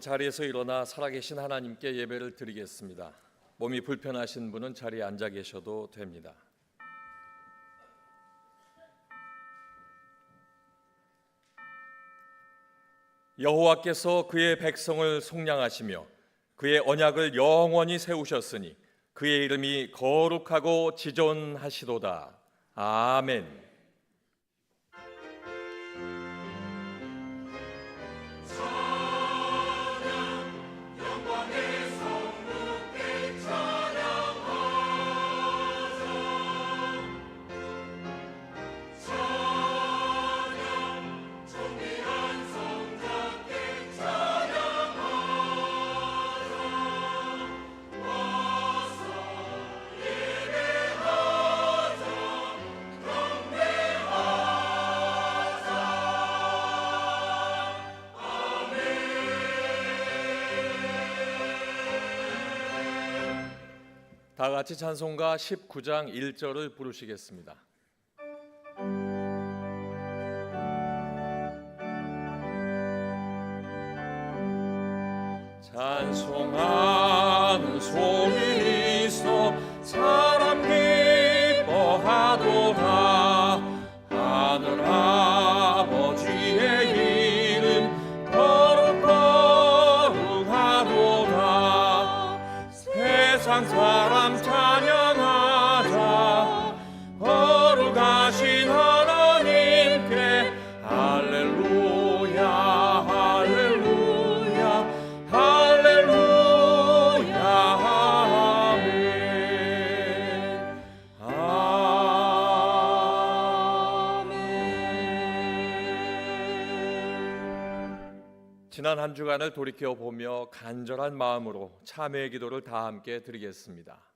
자리에서 일어나 살아계신 하나님께 예배를 드리겠습니다. 몸이 불편하신 분은 자리에 앉아 계셔도 됩니다. 여호와께서 그의 백성을 속량하시며 그의 언약을 영원히 세우셨으니 그의 이름이 거룩하고 지존하시도다. 아멘. 다 같이 찬송가 19장 1절을 부르시겠습니다. 찬송하는 소리 있어 사람 기뻐하도다. 하늘 아버지의 이름 거룩하도다. 세상 사람 찬양하자. 거룩하신 하나님께 할렐루야 할렐루야 할렐루야 아멘 아멘. 지난 한 주간을 돌이켜 보며 간절한 마음으로 참회의 기도를 다 함께 드리겠습니다.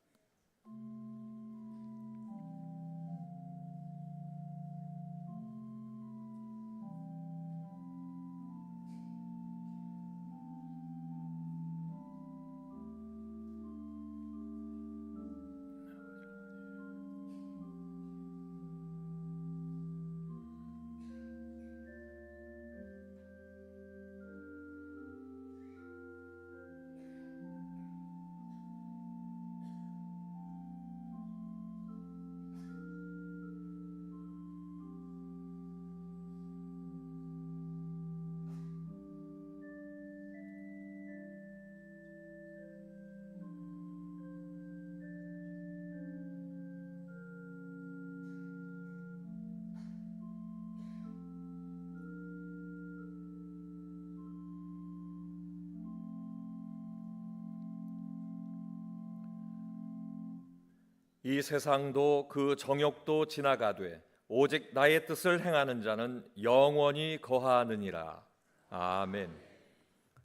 이 세상도 그 정욕도 지나가되 오직 나의 뜻을 행하는 자는 영원히 거하느니라. 아멘.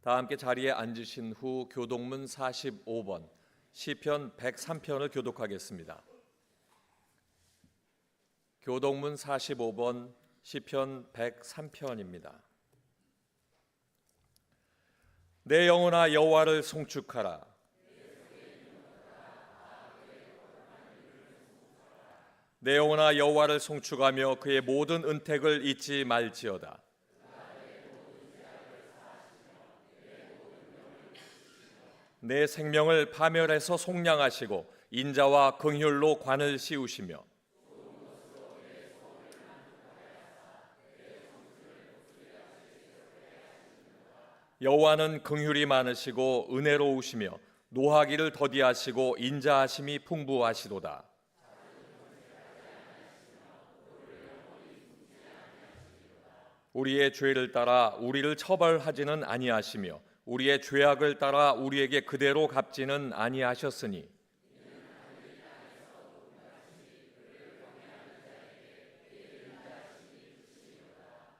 다 함께 자리에 앉으신 후 교독문 45번 시편 103편을 교독하겠습니다. 교독문 45번 시편 103편입니다. 내 영혼아 여호와를 송축하라. 내 영혼아 여호와를 송축하며 그의 모든 은택을 잊지 말지어다. 내 생명을 파멸해서 속량하시고 인자와 긍휼로 관을 씌우시며 여호와는 긍휼이 많으시고 은혜로우시며 노하기를 더디하시고 인자하심이 풍부하시도다. 우리의 죄를 따라 우리를 처벌하지는 아니하시며 우리의 죄악을 따라 우리에게 그대로 갚지는 아니하셨으니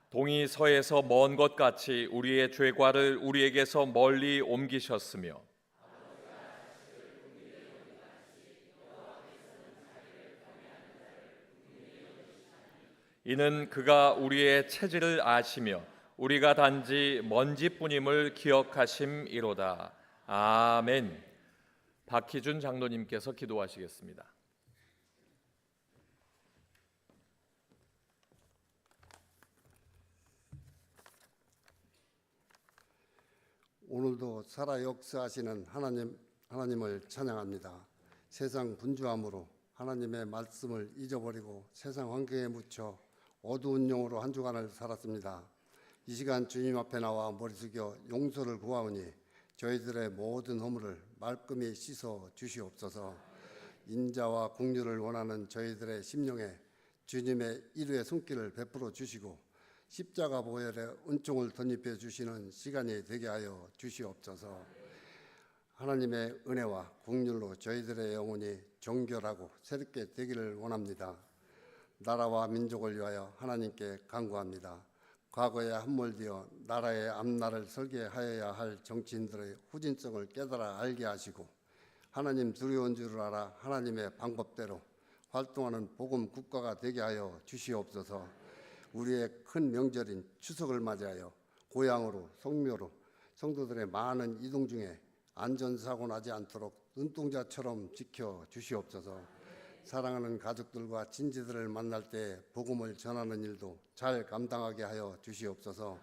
동이 서에서 먼 것 같이 우리의 죄과를 우리에게서 멀리 옮기셨으며 이는 그가 우리의 체질을 아시며 우리가 단지 먼지뿐임을 기억하심이로다. 아멘. 박희준 장로님께서 기도하시겠습니다. 오늘도 살아 역사하시는 하나님을 찬양합니다. 세상 분주함으로 하나님의 말씀을 잊어버리고 세상 환경에 묻혀 어두운 영으로 한 주간을 살았습니다. 이 시간 주님 앞에 나와 머리 숙여 용서를 구하오니 저희들의 모든 허물을 말끔히 씻어 주시옵소서. 인자와 긍휼을 원하는 저희들의 심령에 주님의 일루의 손길을 베풀어 주시고 십자가 보혈의 은총을 덧입혀 주시는 시간이 되게 하여 주시옵소서. 하나님의 은혜와 긍휼로 저희들의 영혼이 정결하고 새롭게 되기를 원합니다. 나라와 민족을 위하여 하나님께 간구합니다. 과거에 함몰되어 나라의 앞날을 설계하여야 할 정치인들의 후진성을 깨달아 알게 하시고 하나님 두려운 줄 알아 하나님의 방법대로 활동하는 복음 국가가 되게 하여 주시옵소서. 우리의 큰 명절인 추석을 맞이하여 고향으로 성묘로 성도들의 많은 이동 중에 안전사고 나지 않도록 눈동자처럼 지켜 주시옵소서. 사랑하는 가족들과 친지들을 만날 때 복음을 전하는 일도 잘 감당하게 하여 주시옵소서.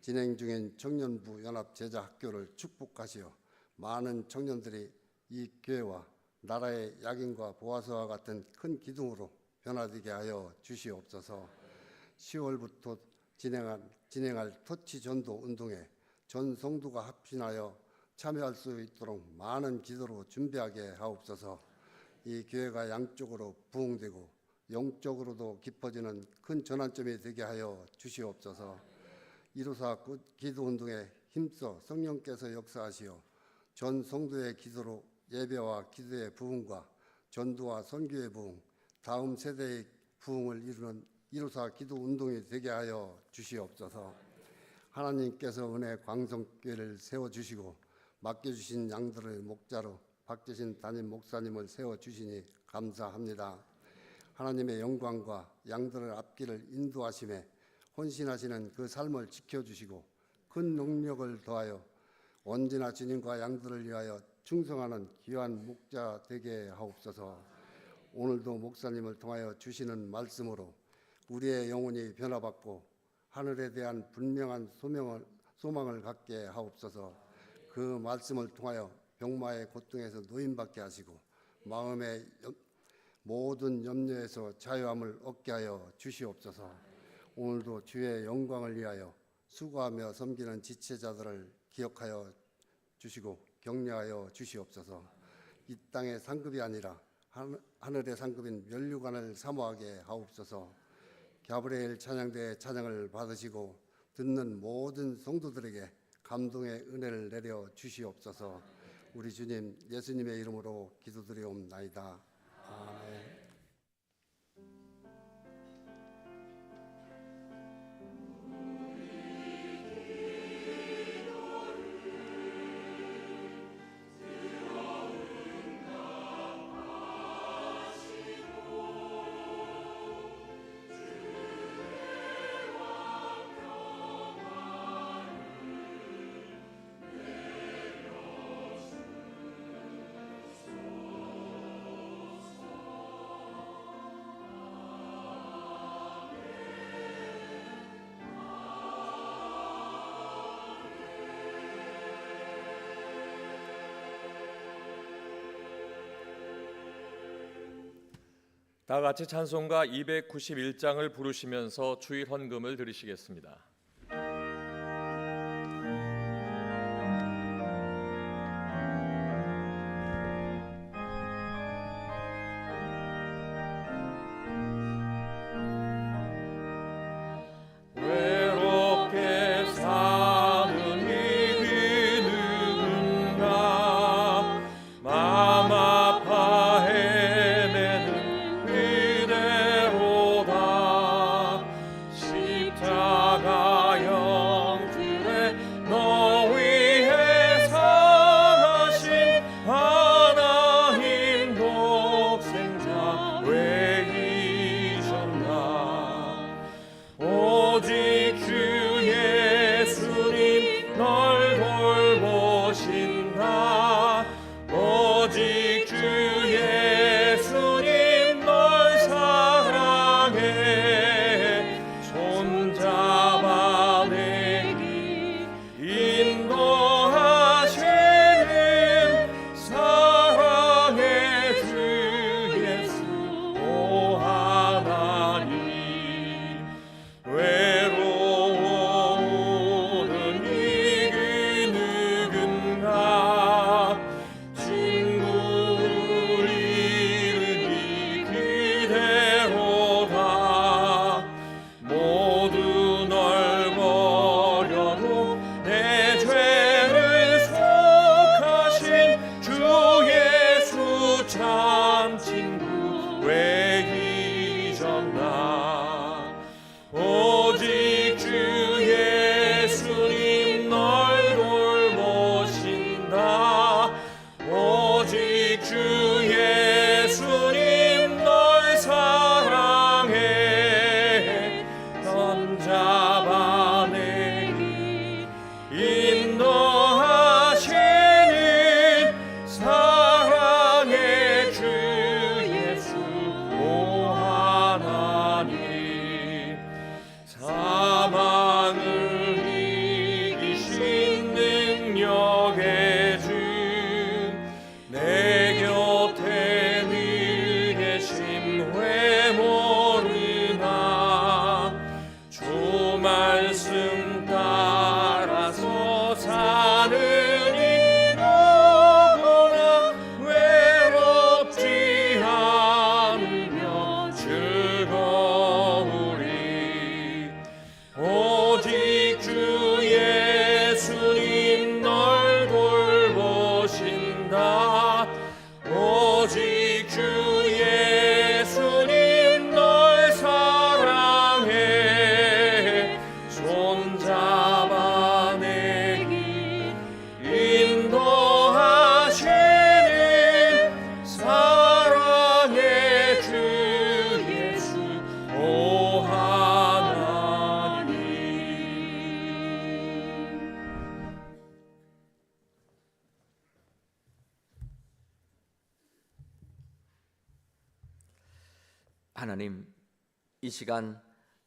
진행 중인 청년부 연합제자학교를 축복하시어 많은 청년들이 이 교회와 나라의 약인과 보아서와 같은 큰 기둥으로 변화되게 하여 주시옵소서. 10월부터 진행할 터치 전도 운동에 전 성도가 합심하여 참여할 수 있도록 많은 기도로 준비하게 하옵소서. 이 교회가 양쪽으로 부흥되고 영적으로도 깊어지는 큰 전환점이 되게 하여 주시옵소서. 이루사 기도 운동에 힘써 성령께서 역사하시어 전 성도의 기도로 예배와 기도의 부흥과 전도와 선교의 부흥, 다음 세대의 부흥을 이루는 이루사 기도 운동이 되게 하여 주시옵소서. 하나님께서 은혜 광성교회를 세워주시고 맡겨주신 양들의 목자로 박재신 담임 목사님을 세워주시니 감사합니다. 하나님의 영광과 양들의 앞길을 인도하심에 헌신하시는 그 삶을 지켜주시고 큰 능력을 더하여 언제나 주님과 양들을 위하여 충성하는 귀한 목자 되게 하옵소서. 오늘도 목사님을 통하여 주시는 말씀으로 우리의 영혼이 변화받고 하늘에 대한 분명한 소망을 갖게 하옵소서. 그 말씀을 통하여 병마의 고통에서 노임받게 하시고 마음의 모든 염려에서 자유함을 얻게 하여 주시옵소서. 오늘도 주의 영광을 위하여 수고하며 섬기는 지체자들을 기억하여 주시고 격려하여 주시옵소서. 이 땅의 상급이 아니라 하늘의 상급인 면류관을 사모하게 하옵소서. 가브리엘 찬양대의 찬양을 받으시고 듣는 모든 성도들에게 감동의 은혜를 내려 주시옵소서. 우리 주님 예수님의 이름으로 기도드리옵나이다. 아멘. 다 같이 찬송가 291장을 부르시면서 주일 헌금을 드리시겠습니다. 외롭게 사는 이들 누군가 마음 아파 헤매는 그대로다. 십자가 하나님, 이 시간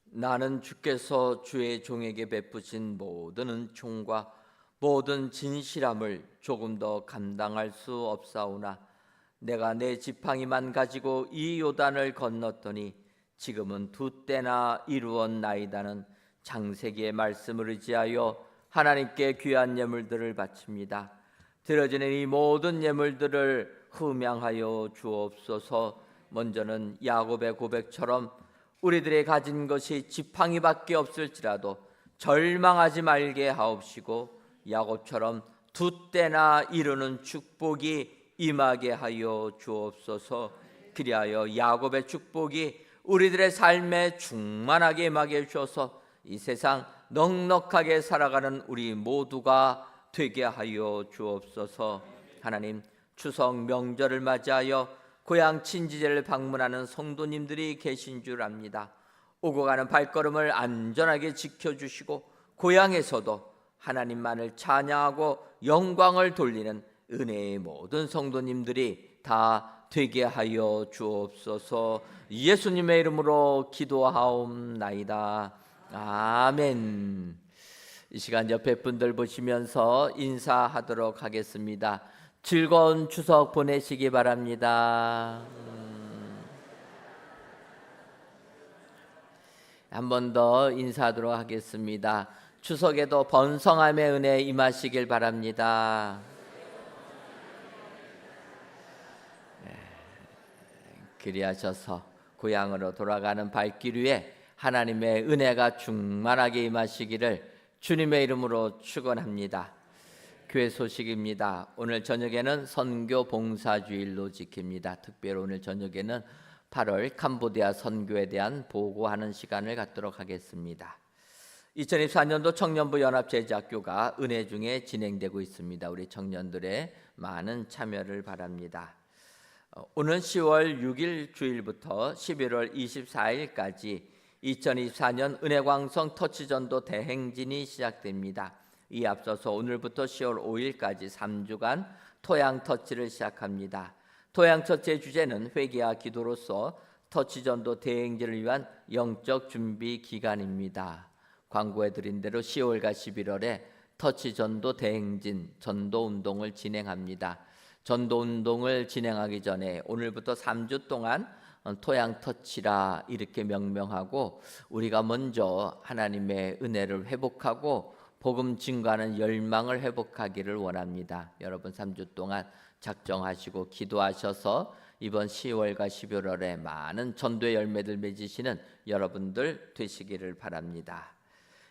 나는 주께서 주의 종에게 베푸신 모든 은총과 모든 진실함을 조금 더 감당할 수 없사오나 내가 내 지팡이만 가지고 이 요단을 건넜더니 지금은 두 때나 이루었나이다는 창세기의 말씀을 의지하여 하나님께 귀한 예물들을 바칩니다. 드려지는 이 모든 예물들을 흠양하여 주옵소서. 먼저는 야곱의 고백처럼 우리들의 가진 것이 지팡이밖에 없을지라도 절망하지 말게 하옵시고 야곱처럼 두 때나 이루는 축복이 임하게 하여 주옵소서. 그리하여 야곱의 축복이 우리들의 삶에 충만하게 임하게 주셔서 이 세상 넉넉하게 살아가는 우리 모두가 되게 하여 주옵소서. 하나님, 추석 명절을 맞이하여 고향 친지제를 방문하는 성도님들이 계신 줄 압니다. 오고 가는 발걸음을 안전하게 지켜주시고 고향에서도 하나님만을 찬양하고 영광을 돌리는 은혜의 모든 성도님들이 다 되게 하여 주옵소서. 예수님의 이름으로 기도하옵나이다. 아멘. 이 시간 옆에 분들 보시면서 인사하도록 하겠습니다. 즐거운 추석 보내시기 바랍니다. 한 번 더 인사하도록 하겠습니다. 추석에도 번성함의 은혜 임하시길 바랍니다. 그리하셔서 고향으로 돌아가는 발길 위에 하나님의 은혜가 충만하게 임하시기를 주님의 이름으로 축원합니다. 교회 소식입니다. 오늘 저녁에는 선교 봉사주일로 지킵니다. 특별히 오늘 저녁에는 8월 캄보디아 선교에 대한 보고하는 시간을 갖도록 하겠습니다. 2024년도 청년부 연합제자학교가 은혜 중에 진행되고 있습니다. 우리 청년들의 많은 참여를 바랍니다. 오는 10월 6일 주일부터 11월 24일까지 2024년 은혜광성 터치전도 대행진이 시작됩니다. 이 앞서서 오늘부터 10월 5일까지 3주간 토양터치를 시작합니다. 토양터치의 주제는 회개와 기도로서 터치전도 대행진을 위한 영적 준비 기간입니다. 광고해드린 대로 10월과 11월에 터치전도 대행진 전도운동을 진행합니다. 전도운동을 진행하기 전에 오늘부터 3주 동안 토양터치라 이렇게 명명하고 우리가 먼저 하나님의 은혜를 회복하고 복음 증거하는 열망을 회복하기를 원합니다. 여러분 3주 동안 작정하시고 기도하셔서 이번 10월과 11월에 많은 전도의 열매들 맺으시는 여러분들 되시기를 바랍니다.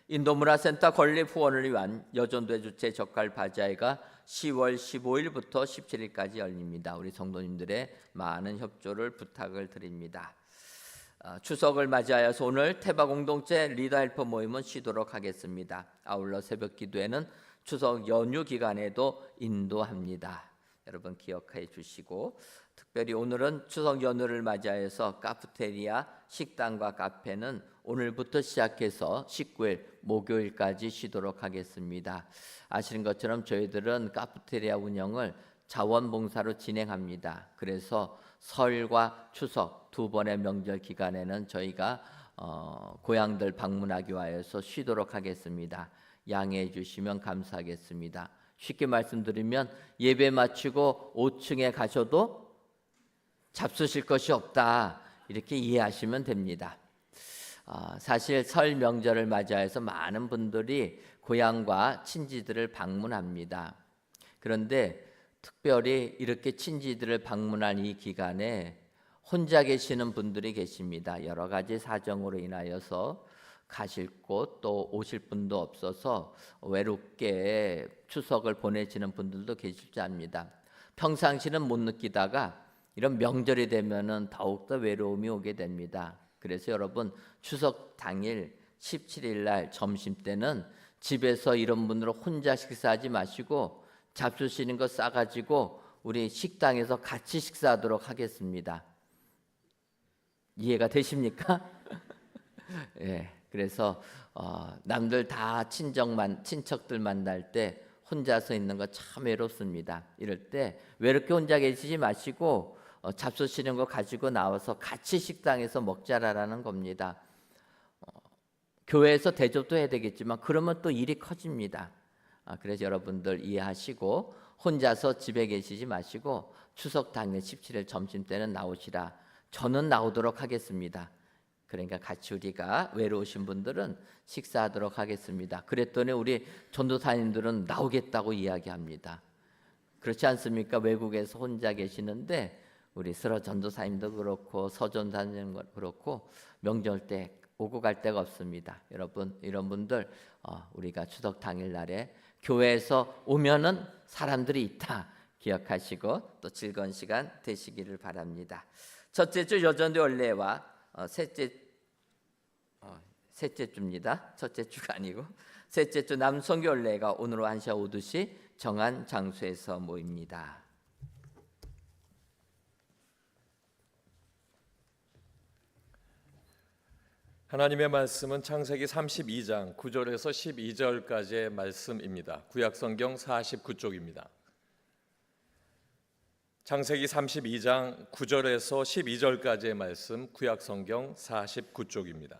인도문화센터 건립 후원을 위한 여전도의 주최 젓갈 바자회가 10월 15일부터 17일까지 열립니다. 우리 성도님들의 많은 협조를 부탁을 드립니다. 추석을 맞이하여서 오늘 태바 공동체 리더 헬퍼 모임은 쉬도록 하겠습니다. 아울러 새벽 기도회는 추석 연휴 기간에도 인도합니다. 여러분 기억해 주시고 특별히 오늘은 추석 연휴를 맞이하여서 카페테리아, 식당과 카페는 오늘부터 시작해서 19일 목요일까지 쉬도록 하겠습니다. 아시는 것처럼 저희들은 카페테리아 운영을 자원봉사로 진행합니다. 그래서 설과 추석 두 번의 명절 기간에는 저희가 고향들 방문하기 위해서 쉬도록 하겠습니다. 양해해 주시면 감사하겠습니다. 쉽게 말씀드리면 예배 마치고 5층에 가셔도 잡수실 것이 없다 이렇게 이해하시면 됩니다. 사실 설 명절을 맞이해서 많은 분들이 고향과 친지들을 방문합니다. 그런데 특별히 이렇게 친지들을 방문한 이 기간에 혼자 계시는 분들이 계십니다. 여러 가지 사정으로 인하여서 가실 곳 또 오실 분도 없어서 외롭게 추석을 보내시는 분들도 계실 줄 압니다. 평상시는 못 느끼다가 이런 명절이 되면은 더욱더 외로움이 오게 됩니다. 그래서 여러분 추석 당일 17일 날 점심 때는 집에서 이런 분들은 혼자 식사하지 마시고 잡수시는 거 싸가지고 우리 식당에서 같이 식사하도록 하겠습니다. 이해가 되십니까? 예, 그래서 남들 다 친척들 만날 때 혼자서 있는 거 참 외롭습니다. 이럴 때 외롭게 혼자 계시지 마시고 잡수시는 거 가지고 나와서 같이 식당에서 먹자라는 겁니다. 교회에서 대접도 해야 되겠지만 그러면 또 일이 커집니다. 그래서 여러분들 이해하시고 혼자서 집에 계시지 마시고 추석 당일 17일 점심 때는 나오시라. 저는 나오도록 하겠습니다. 그러니까 같이 우리가 외로우신 분들은 식사하도록 하겠습니다. 그랬더니 우리 전도사님들은 나오겠다고 이야기합니다. 그렇지 않습니까? 외국에서 혼자 계시는데 우리 스러 전도사님도 그렇고 서전사님도 그렇고 명절 때 오고 갈 데가 없습니다. 여러분 이런 분들 우리가 추석 당일날에 교회에서 오면은 사람들이 있다 기억하시고 또 즐거운 시간 되시기를 바랍니다. 첫째 주 여전도 원래와 셋째 주입니다. 첫째 주가 아니고 셋째 주 남성교 원래가 오늘 1시 오두시 정한 장소에서 모입니다. 하나님의 말씀은 창세기 32장 9절에서 12절까지의 말씀입니다. 구약성경 49쪽입니다. 창세기 32장 9절에서 12절까지의 말씀, 구약성경 49쪽입니다.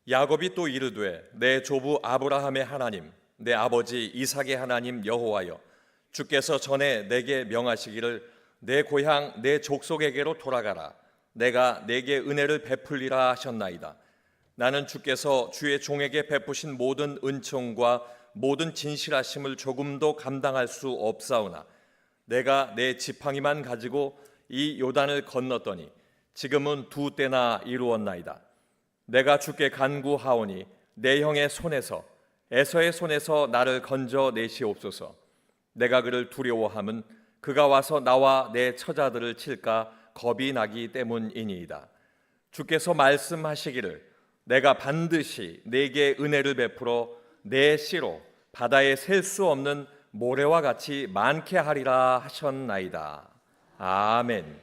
야곱이 또 이르되 내 조부 아브라함의 하나님, 내 아버지 이삭의 하나님 여호와여, 주께서 전에 내게 명하시기를 내 고향 내 족속에게로 돌아가라. 내가 내게 은혜를 베풀리라 하셨나이다. 나는 주께서 주의 종에게 베푸신 모든 은총과 모든 진실하심을 조금도 감당할 수 없사오나 내가 내 지팡이만 가지고 이 요단을 건넜더니 지금은 2때나 이루었나이다. 내가 주께 간구하오니 내 형의 손에서 에서의 손에서 나를 건져 내시옵소서. 내가 그를 두려워함은 그가 와서 나와 내 처자들을 칠까 겁이 나기 때문이니이다. 주께서 말씀하시기를 내가 반드시 내게 은혜를 베풀어 내 씨로 바다에 셀 수 없는 모래와 같이 많게 하리라 하셨나이다. 아멘.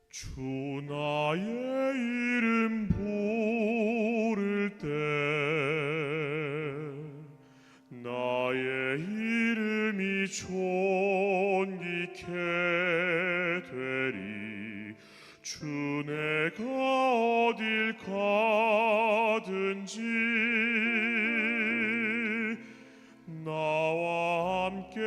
주 나의 이름 부를 때 나의 이름이 존귀케 되리. 주 내가 어딜 가든지 나와 함께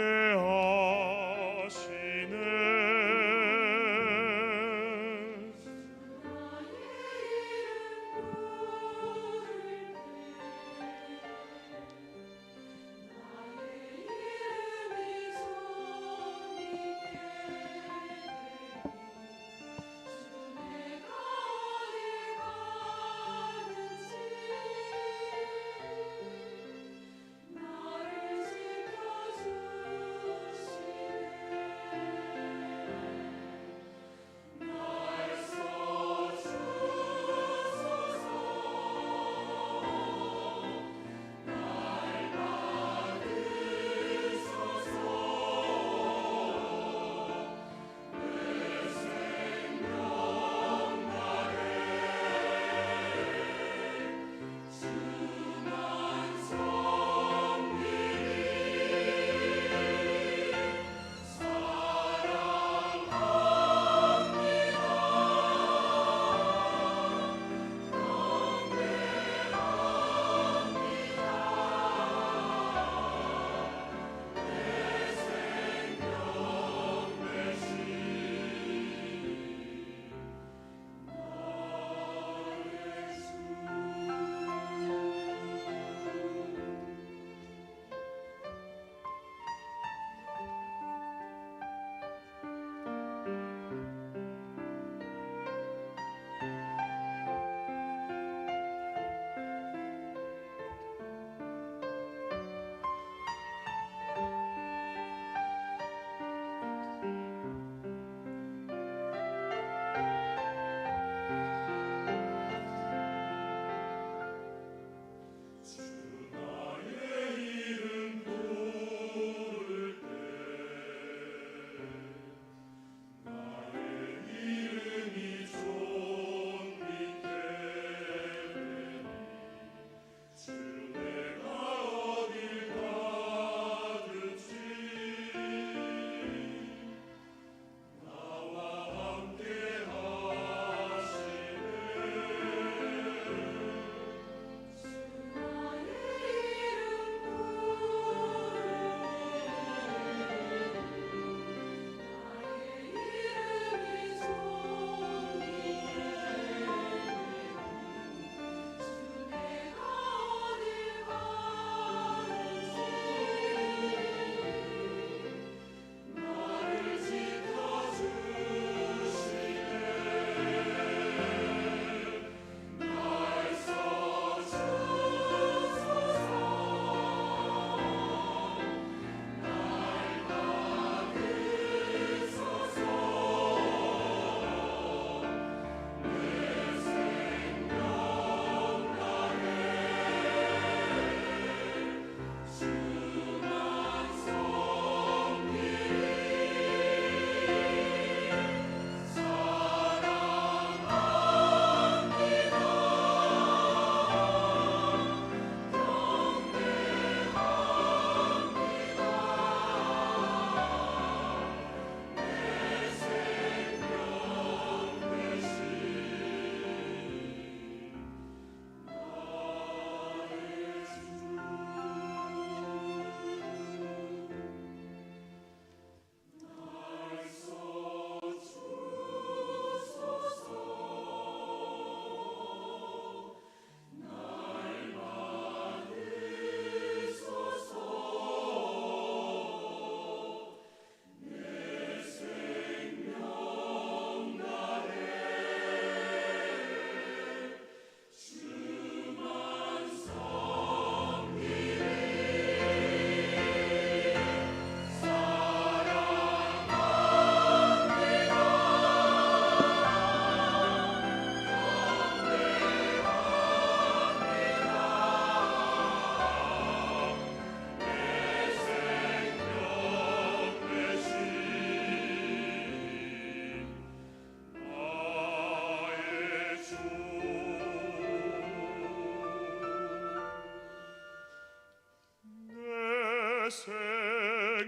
생명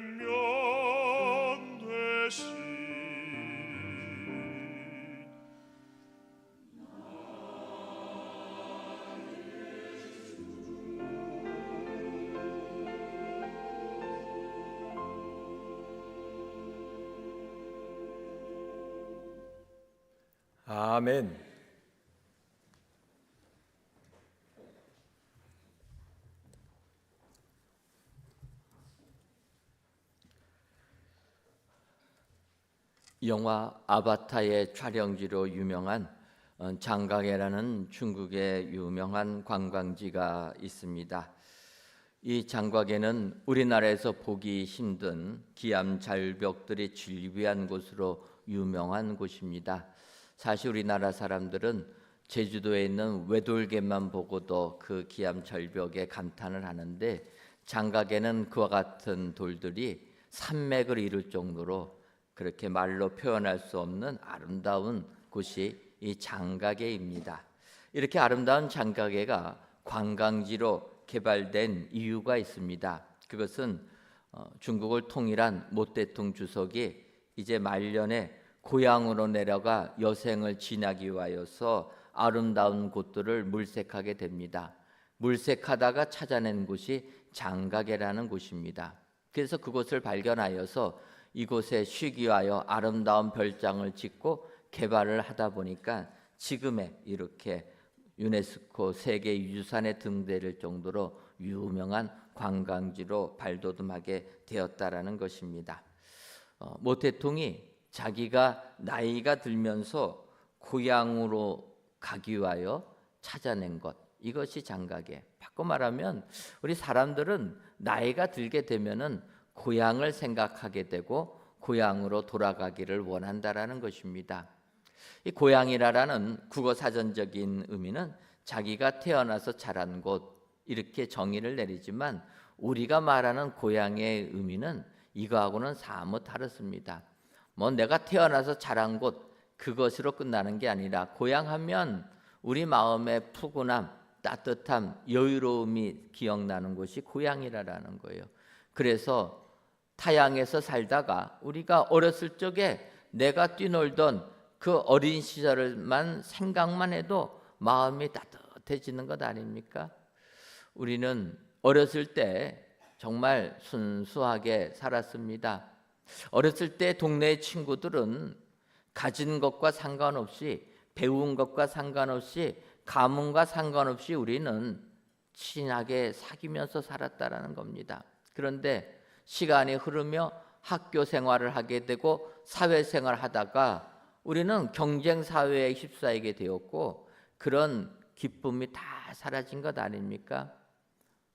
되시. 아멘. 영화 아바타의 촬영지로 유명한 장가게라는 중국의 유명한 관광지가 있습니다. 이 장가게는 우리나라에서 보기 힘든 기암절벽들이 즐비한 곳으로 유명한 곳입니다. 사실 우리나라 사람들은 제주도에 있는 외돌개만 보고도 그 기암절벽에 감탄을 하는데, 장가게는 그와 같은 돌들이 산맥을 이룰 정도로 그렇게 말로 표현할 수 없는 아름다운 곳이 이 장가게입니다. 이렇게 아름다운 장가게가 관광지로 개발된 이유가 있습니다. 그것은 중국을 통일한 모태tung 주석이 이제 말년에 고향으로 내려가 여생을 지나기 위하여서 아름다운 곳들을 물색하게 됩니다. 물색하다가 찾아낸 곳이 장가게라는 곳입니다. 그래서 그곳을 발견하여서 이곳에 쉬기 위하여 아름다운 별장을 짓고 개발을 하다 보니까 지금의 이렇게 유네스코 세계유산에 등재될 정도로 유명한 관광지로 발돋움하게 되었다라는 것입니다. 모태통이 자기가 나이가 들면서 고향으로 가기 위하여 찾아낸 것, 이것이 장가게. 바꿔 말하면 우리 사람들은 나이가 들게 되면은 고향을 생각하게 되고 고향으로 돌아가기를 원한다라는 것입니다. 이 고향이라는 국어 사전적인 의미는 자기가 태어나서 자란 곳, 이렇게 정의를 내리지만 우리가 말하는 고향의 의미는 이거하고는 사뭇 다릅니다. 내가 태어나서 자란 곳, 그것으로 끝나는 게 아니라 고향하면 우리 마음의 푸근함, 따뜻함, 여유로움이 기억나는 곳이 고향이라는 거예요. 그래서 타양에서 살다가 우리가 어렸을 적에 내가 뛰놀던 그 어린 시절만 생각만 해도 마음이 따뜻해지는 것 아닙니까? 우리는 어렸을 때 정말 순수하게 살았습니다. 어렸을 때 동네 친구들은 가진 것과 상관없이, 배운 것과 상관없이, 가문과 상관없이 우리는 친하게 사귀면서 살았다라는 겁니다. 그런데 시간이 흐르며 학교 생활을 하게 되고 사회생활을 하다가 우리는 경쟁 사회에 휩싸이게 되었고, 그런 기쁨이 다 사라진 것 아닙니까?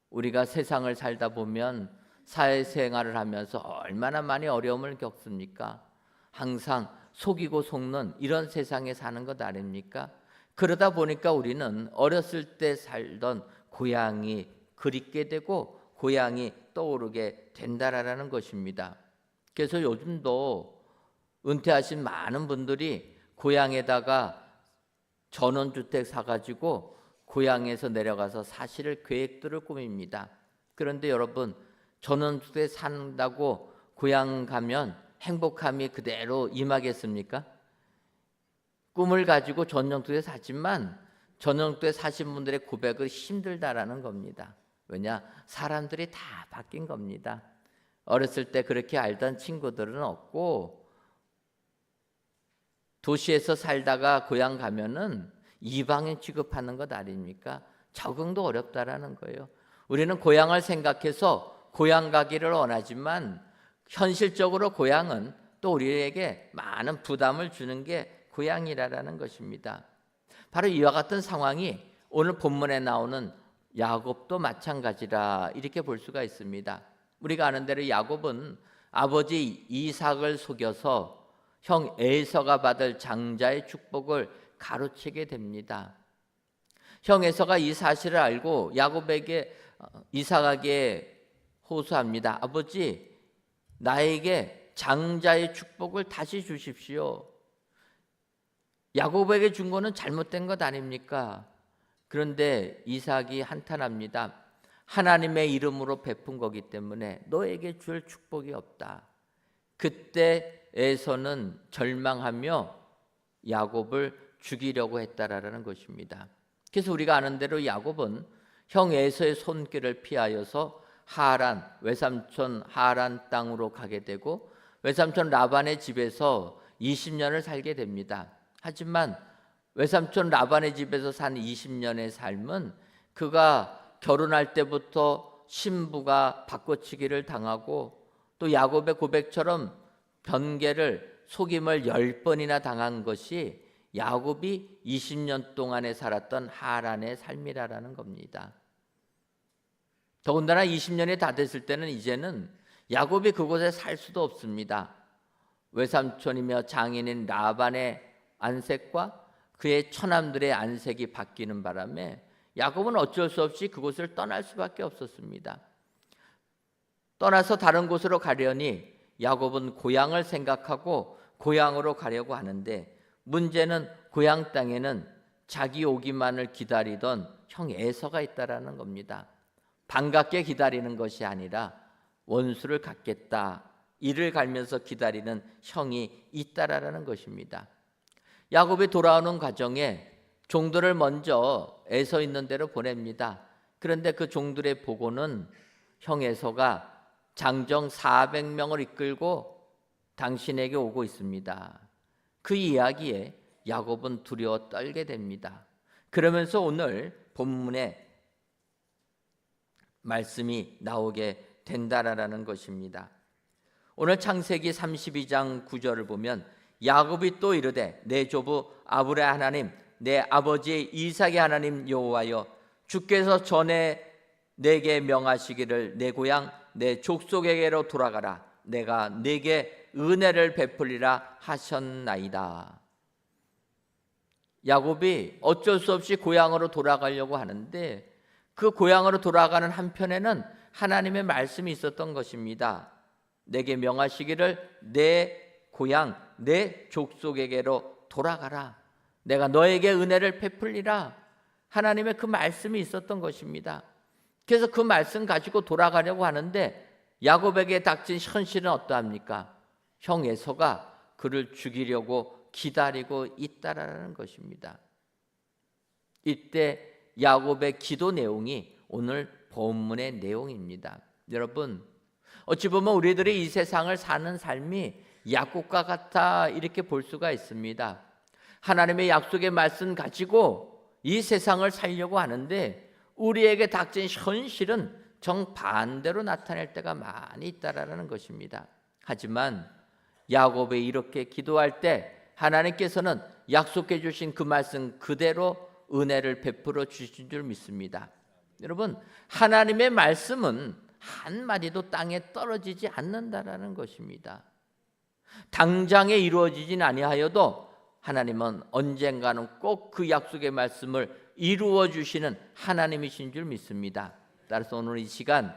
우리가 세상을 살다 보면 사회생활을 하면서 얼마나 많이 어려움을 겪습니까? 항상 속이고 속는 이런 세상에 사는 것 아닙니까? 그러다 보니까 우리는 어렸을 때 살던 고향이 그립게 되고 고향이 떠오르게 된다라는 것입니다. 그래서 요즘도 은퇴하신 많은 분들이 고향에다가 전원주택 사가지고 고향에서 내려가서 사실 계획들을 꾸밉니다. 그런데 여러분, 전원주택 산다고 고향 가면 행복함이 그대로 임하겠습니까? 꿈을 가지고 전원주택 사지만 전원주택 사신 분들의 고백은 힘들다라는 겁니다. 왜냐? 사람들이 다 바뀐 겁니다. 어렸을 때 그렇게 알던 친구들은 없고, 도시에서 살다가 고향 가면은 이방인 취급하는 것 아닙니까? 적응도 어렵다라는 거예요. 우리는 고향을 생각해서 고향 가기를 원하지만 현실적으로 고향은 또 우리에게 많은 부담을 주는 게 고향이라는 것입니다. 바로 이와 같은 상황이 오늘 본문에 나오는 야곱도 마찬가지라, 이렇게 볼 수가 있습니다. 우리가 아는 대로 야곱은 아버지 이삭을 속여서 형 에서가 받을 장자의 축복을 가로채게 됩니다. 형 에서가 이 사실을 알고 야곱에게, 이삭에게 호소합니다. 아버지, 나에게 장자의 축복을 다시 주십시오. 야곱에게 준 거는 잘못된 것 아닙니까? 그런데 이삭이 한탄합니다. 하나님의 이름으로 베푼 거기 때문에 너에게 줄 축복이 없다. 그때 에서는 절망하며 야곱을 죽이려고 했다라는 것입니다. 그래서 우리가 아는 대로 야곱은 형 에서의 손길을 피하여서 하란, 외삼촌 하란 땅으로 가게 되고 외삼촌 라반의 집에서 20년을 살게 됩니다. 하지만 외삼촌 라반의 집에서 산 20년의 삶은 그가 결혼할 때부터 신부가 바꿔치기를 당하고 또 야곱의 고백처럼 변개를 속임을 10번이나 당한 것이 야곱이 20년 동안에 살았던 하란의 삶이라는 겁니다. 더군다나 20년이 다 됐을 때는 이제는 야곱이 그곳에 살 수도 없습니다. 외삼촌이며 장인인 라반의 안색과 그의 처남들의 안색이 바뀌는 바람에 야곱은 어쩔 수 없이 그곳을 떠날 수밖에 없었습니다. 떠나서 다른 곳으로 가려니 야곱은 고향을 생각하고 고향으로 가려고 하는데 문제는 고향 땅에는 자기 오기만을 기다리던 형 에서가 있다라는 겁니다. 반갑게 기다리는 것이 아니라 원수를 갖겠다, 이를 갈면서 기다리는 형이 있다라는 것입니다. 야곱이 돌아오는 과정에 종들을 먼저 에서 있는 데로 보냅니다. 그런데 그 종들의 보고는 형 에서가 장정 400명을 이끌고 당신에게 오고 있습니다. 그 이야기에 야곱은 두려워 떨게 됩니다. 그러면서 오늘 본문에 말씀이 나오게 된다라는 것입니다. 오늘 창세기 32장 9절을 보면 야곱이 또 이르되 내 조부 아브라함 하나님 내 아버지 이삭의 하나님 여호와여 주께서 전에 내게 명하시기를 내 고향 내 족속에게로 돌아가라 내가 네게 은혜를 베풀리라 하셨나이다. 야곱이 어쩔 수 없이 고향으로 돌아가려고 하는데 그 고향으로 돌아가는 한편에는 하나님의 말씀이 있었던 것입니다. 내게 명하시기를 내 고향 내 족속에게로 돌아가라 내가 너에게 은혜를 베풀리라. 하나님의 그 말씀이 있었던 것입니다. 그래서 그 말씀 가지고 돌아가려고 하는데 야곱에게 닥친 현실은 어떠합니까? 형 에서가 그를 죽이려고 기다리고 있다라는 것입니다. 이때 야곱의 기도 내용이 오늘 본문의 내용입니다. 여러분, 어찌 보면 우리들이 이 세상을 사는 삶이 약국과 같아 이렇게 볼 수가 있습니다. 하나님의 약속의 말씀 가지고 이 세상을 살려고 하는데 우리에게 닥친 현실은 정반대로 나타낼 때가 많이 있다라는 것입니다. 하지만 야곱이 이렇게 기도할 때 하나님께서는 약속해 주신 그 말씀 그대로 은혜를 베풀어 주신 줄 믿습니다. 여러분, 하나님의 말씀은 한마디도 땅에 떨어지지 않는다라는 것입니다. 당장에 이루어지진 아니하여도 하나님은 언젠가는 꼭 그 약속의 말씀을 이루어 주시는 하나님이신 줄 믿습니다. 따라서 오늘 이 시간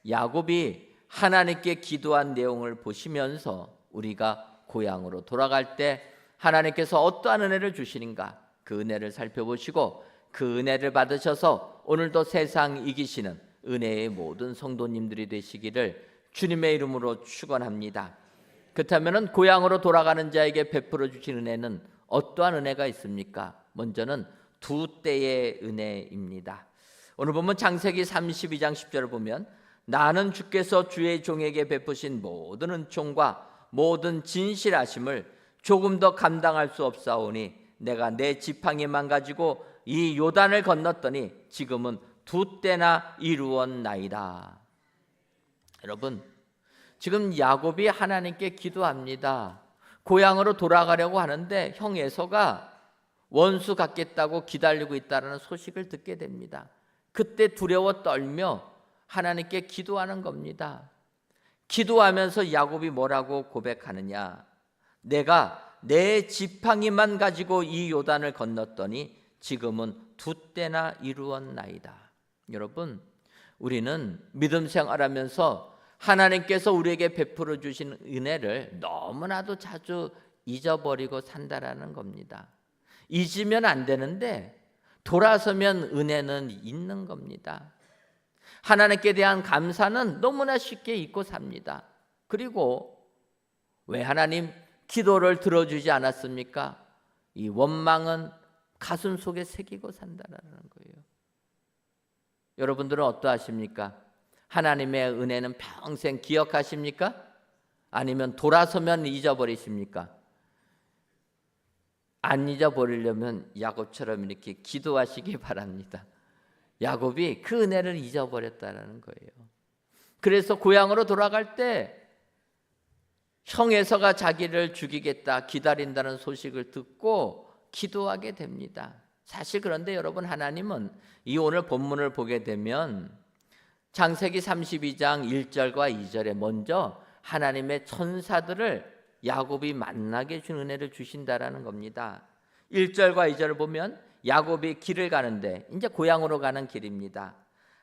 야곱이 하나님께 기도한 내용을 보시면서 우리가 고향으로 돌아갈 때 하나님께서 어떠한 은혜를 주시는가 그 은혜를 살펴보시고 그 은혜를 받으셔서 오늘도 세상 이기시는 은혜의 모든 성도님들이 되시기를 주님의 이름으로 축원합니다. 그렇다면 고향으로 돌아가는 자에게 베풀어 주신 은혜는 어떠한 은혜가 있습니까? 먼저는 두 때의 은혜입니다. 오늘 보면 창세기 32장 10절을 보면 나는 주께서 주의 종에게 베푸신 모든 은총과 모든 진실하심을 조금 더 감당할 수 없사오니 내가 내 지팡이만 가지고 이 요단을 건넜더니 지금은 두 때나 이루었나이다. 여러분, 지금 야곱이 하나님께 기도합니다. 고향으로 돌아가려고 하는데 형 에서가 원수 갖겠다고 기다리고 있다는 소식을 듣게 됩니다. 그때 두려워 떨며 하나님께 기도하는 겁니다. 기도하면서 야곱이 뭐라고 고백하느냐? 내가 내 지팡이만 가지고 이 요단을 건넜더니 지금은 두 때나 이루었나이다. 여러분, 우리는 믿음 생활하면서 하나님께서 우리에게 베풀어 주신 은혜를 너무나도 자주 잊어버리고 산다라는 겁니다. 잊으면 안 되는데 돌아서면 은혜는 있는 겁니다. 하나님께 대한 감사는 너무나 쉽게 잊고 삽니다. 그리고 왜 하나님 기도를 들어주지 않았습니까? 이 원망은 가슴 속에 새기고 산다라는 거예요. 여러분들은 어떠하십니까? 하나님의 은혜는 평생 기억하십니까? 아니면 돌아서면 잊어버리십니까? 안 잊어버리려면 야곱처럼 이렇게 기도하시기 바랍니다. 야곱이 그 은혜를 잊어버렸다는 거예요. 그래서 고향으로 돌아갈 때 형 에서가 자기를 죽이겠다 기다린다는 소식을 듣고 기도하게 됩니다. 사실 그런데 여러분, 하나님은 이 오늘 본문을 보게 되면 창세기 32장 1절과 2절에 먼저 하나님의 천사들을 야곱이 만나게 준 은혜를 주신다라는 겁니다. 1절과 2절을 보면 야곱이 길을 가는데 이제 고향으로 가는 길입니다.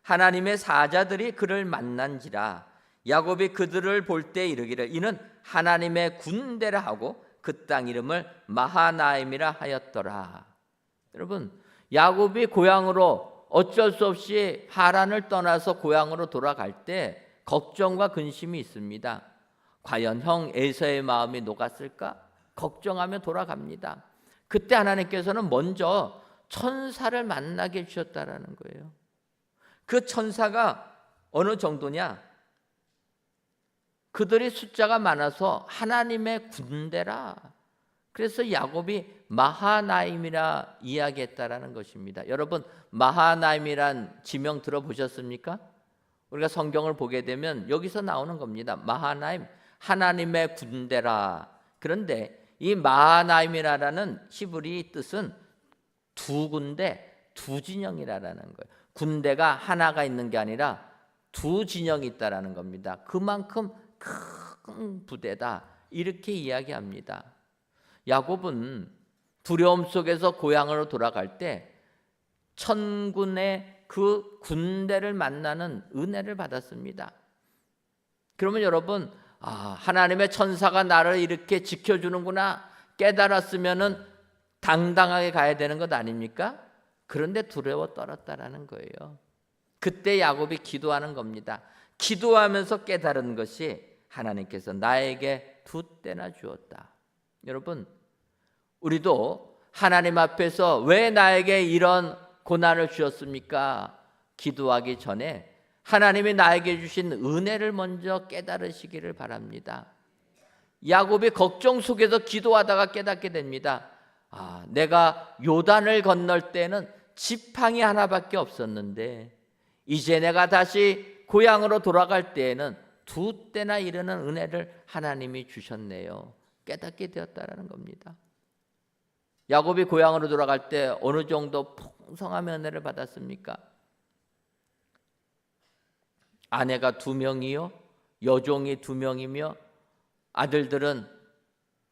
하나님의 사자들이 그를 만난지라 야곱이 그들을 볼 때 이르기를 이는 하나님의 군대라 하고 그 땅 이름을 마하나임이라 하였더라. 여러분, 야곱이 고향으로 어쩔 수 없이 하란을 떠나서 고향으로 돌아갈 때 걱정과 근심이 있습니다. 과연 형 에서의 마음이 녹았을까? 걱정하며 돌아갑니다. 그때 하나님께서는 먼저 천사를 만나게 해주셨다라는 거예요. 그 천사가 어느 정도냐? 그들이 숫자가 많아서 하나님의 군대라. 그래서 야곱이 마하나임이라 이야기했다라는 것입니다. 여러분, 마하나임이란 지명 들어보셨습니까? 우리가 성경을 보게 되면 여기서 나오는 겁니다. 마하나임, 하나님의 군대라. 그런데 이 마하나임이라는 히브리 뜻은 두 군대, 두 진영이라는 거예요. 군대가 하나가 있는 게 아니라 두 진영이 있다라는 겁니다. 그만큼 큰 부대다, 이렇게 이야기합니다. 야곱은 두려움 속에서 고향으로 돌아갈 때 천군의 그 군대를 만나는 은혜를 받았습니다. 그러면 여러분, 하나님의 천사가 나를 이렇게 지켜주는구나 깨달았으면은 당당하게 가야 되는 것 아닙니까? 그런데 두려워 떨었다라는 거예요. 그때 야곱이 기도하는 겁니다. 기도하면서 깨달은 것이 하나님께서 나에게 두 때나 주었다. 여러분, 우리도 하나님 앞에서 왜 나에게 이런 고난을 주셨습니까? 기도하기 전에 하나님이 나에게 주신 은혜를 먼저 깨달으시기를 바랍니다. 야곱이 걱정 속에서 기도하다가 깨닫게 됩니다. 내가 요단을 건널 때는 지팡이 하나밖에 없었는데 이제 내가 다시 고향으로 돌아갈 때에는 두 때나 이르는 은혜를 하나님이 주셨네요. 깨닫게 되었다라는 겁니다. 야곱이 고향으로 돌아갈 때 어느 정도 풍성한 은혜를 받았습니까? 아내가 2명이요, 여종이 2명이며 아들들은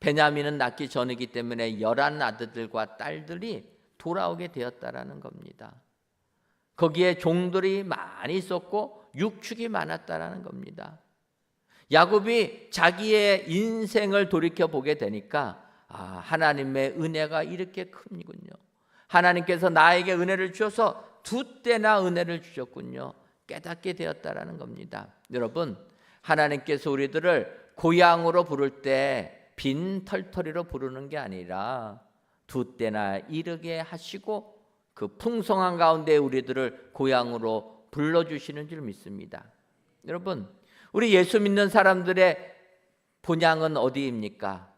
베냐민은 낳기 전이기 때문에 11 아들들과 딸들이 돌아오게 되었다라는 겁니다. 거기에 종들이 많이 있었고 육축이 많았다라는 겁니다. 야곱이 자기의 인생을 돌이켜 보게 되니까 하나님의 은혜가 이렇게 크군요. 하나님께서 나에게 은혜를 주셔서 두 때나 은혜를 주셨군요. 깨닫게 되었다라는 겁니다. 여러분, 하나님께서 우리들을 고향으로 부를 때 빈 털터리로 부르는 게 아니라 두 때나 이르게 하시고 그 풍성한 가운데 우리들을 고향으로 불러주시는 줄 믿습니다. 여러분, 우리 예수 믿는 사람들의 본향은 어디입니까?